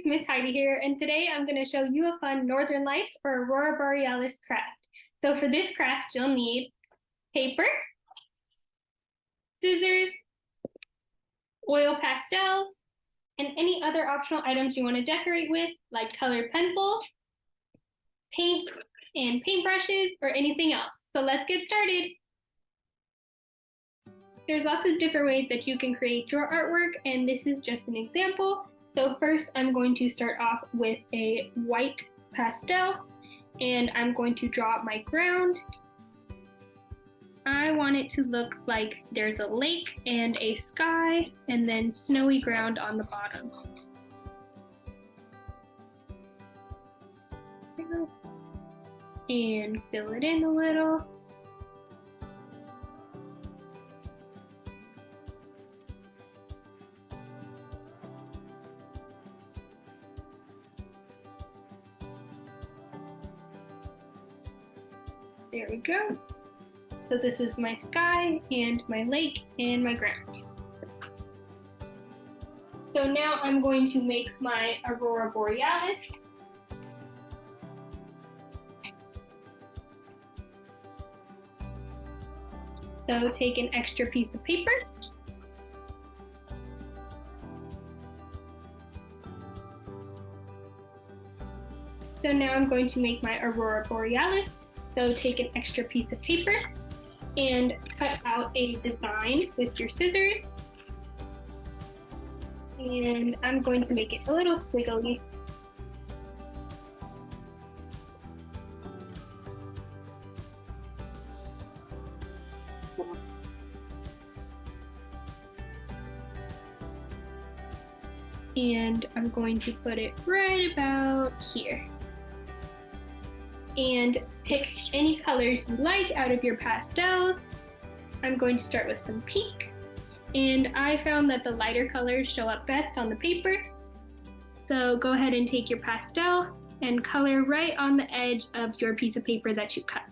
Miss Heidi here, and today I'm going to show you a fun Northern Lights or Aurora Borealis craft. So for this craft, you'll need paper, scissors, oil pastels, and any other optional items you want to decorate with, like colored pencils, paint, and paintbrushes, or anything else. So let's get started. There's lots of different ways that you can create your artwork, and this is just an example. So first, I'm going to start off with a white pastel, and I'm going to draw my ground. I want it to look like there's a lake and a sky, and then snowy ground on the bottom. And fill it in a little. There we go. So this is my sky and my lake and my ground. So now I'm going to make my Aurora Borealis. So take an extra piece of paper. So now I'm going to make my Aurora Borealis. So take an extra piece of paper and cut out a design with your scissors. And I'm going to make it a little squiggly. And I'm going to put it right about here. And pick any colors you like out of your pastels. I'm going to start with some pink, and I found that the lighter colors show up best on the paper. So go ahead and take your pastel and color right on the edge of your piece of paper that you cut.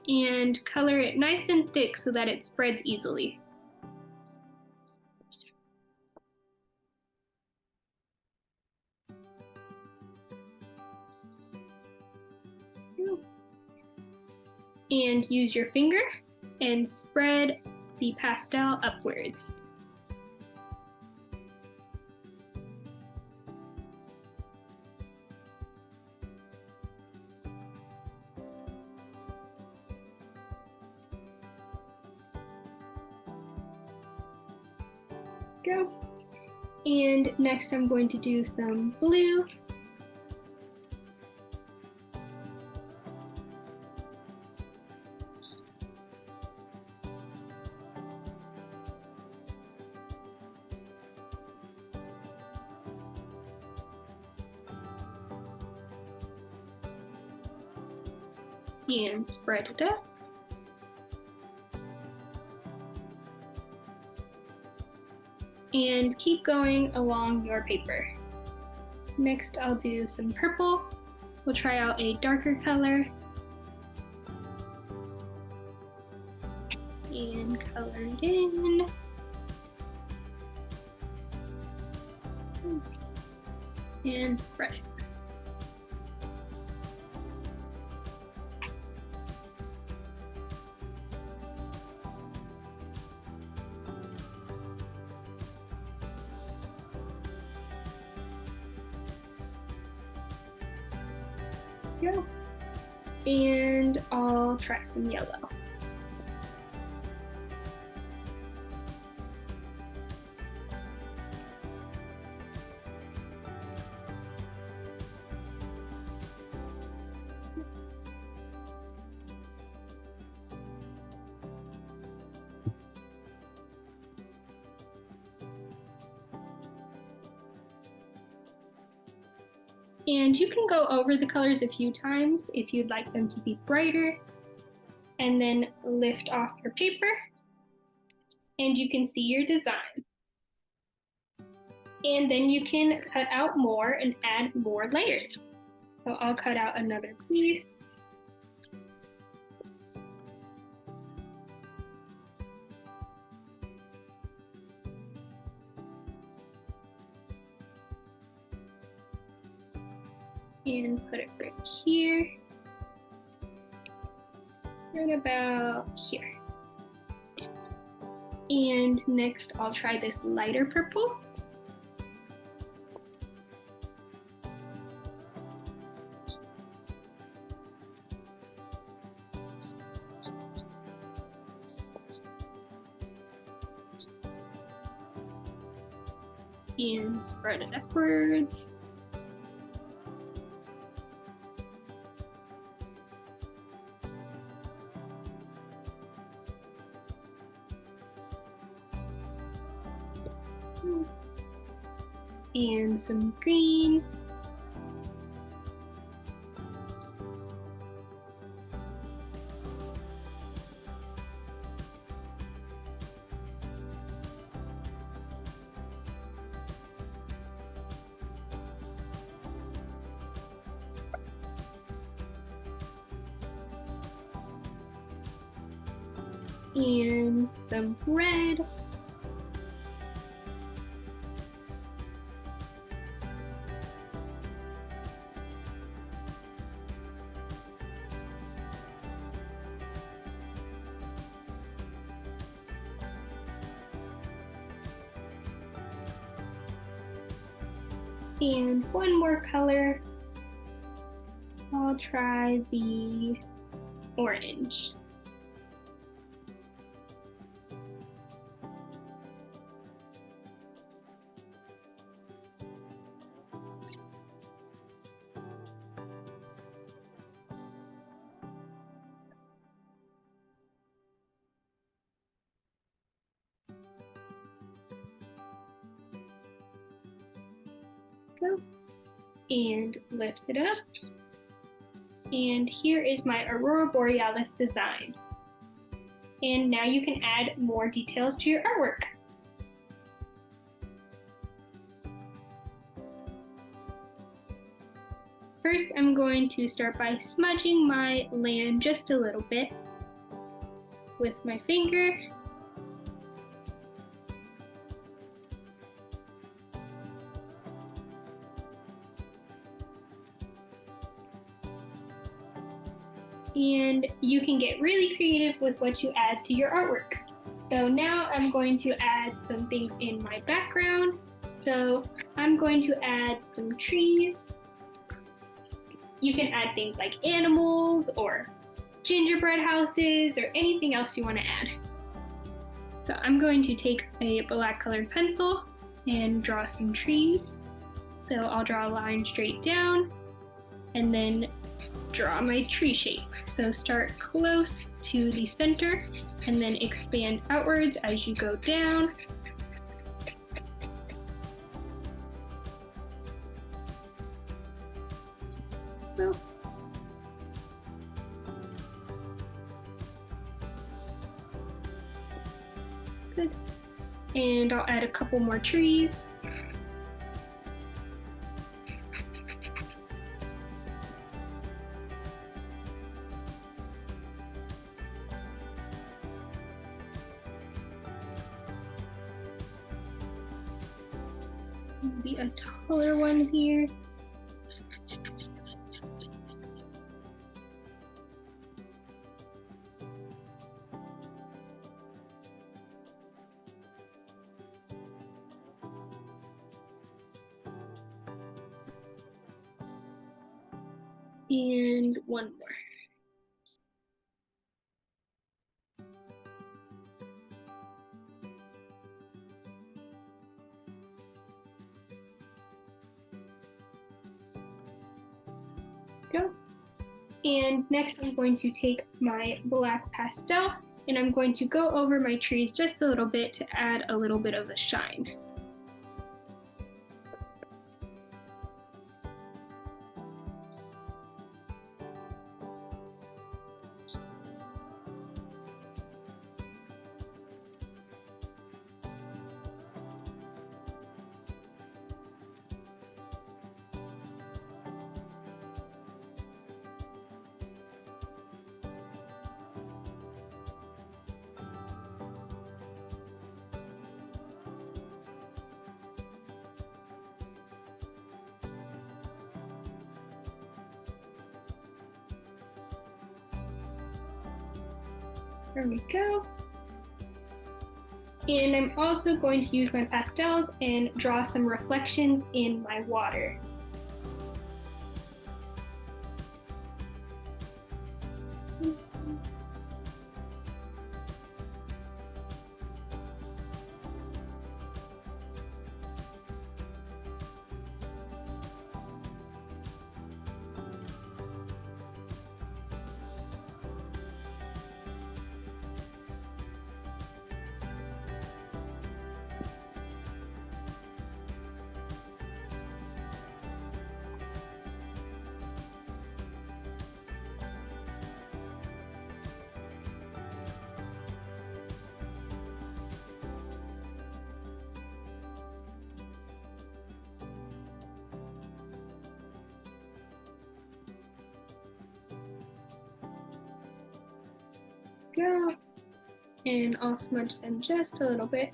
And color it nice and thick so that it spreads easily. And use your finger and spread the pastel upwards. Go. And next I'm going to do some blue. And spread it up. And keep going along your paper. Next, I'll do some purple. We'll try out a darker color. And color it in. And spread it. Go. And I'll try some yellow. And you can go over the colors a few times if you'd like them to be brighter, and then lift off your paper and you can see your design. And then you can cut out more and add more layers. So I'll cut out another piece. and put it right here, right about here. And next I'll try this lighter purple. And spread it upwards. And some green. And some red. And one more color. I'll try the orange. Go. And lift it up. And here is my Aurora Borealis design. And now you can add more details to your artwork. First, I'm going to start by smudging my land just a little bit with my finger. And you can get really creative with what you add to your artwork. So now I'm going to add some things in my background. So I'm going to add some trees. You can add things like animals or gingerbread houses or anything else you want to add. So I'm going to take a black colored pencil and draw some trees. So I'll draw a line straight down and then draw my tree shape. So start close to the center and then expand outwards as you go down. So, good. And I'll add a couple more trees. Maybe a taller one here. And one more. Go. And next I'm going to take my black pastel and I'm going to go over my trees just a little bit to add a little bit of a shine. There we go. And I'm also going to use my pastels and draw some reflections in my water. Go, and I'll smudge them just a little bit.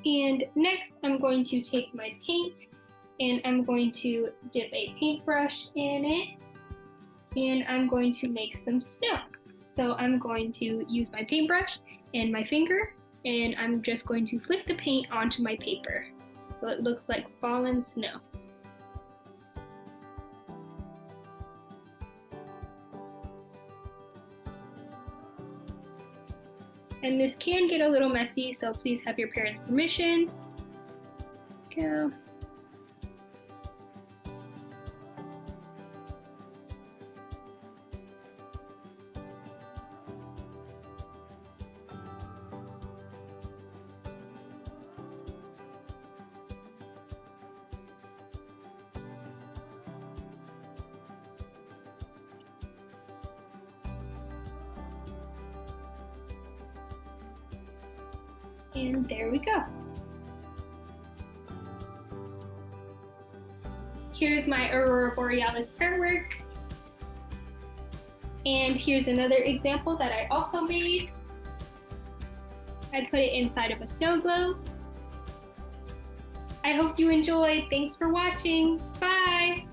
And next I'm going to take my paint and I'm going to dip a paintbrush in it and I'm going to make some snow. So I'm going to use my paintbrush and my finger and I'm just going to flick the paint onto my paper so it looks like fallen snow. And this can get a little messy, so please have your parents' permission. Go. And there we go. Here's my Aurora Borealis artwork. And here's another example that I also made. I put it inside of a snow globe. I hope you enjoyed. Thanks for watching. Bye!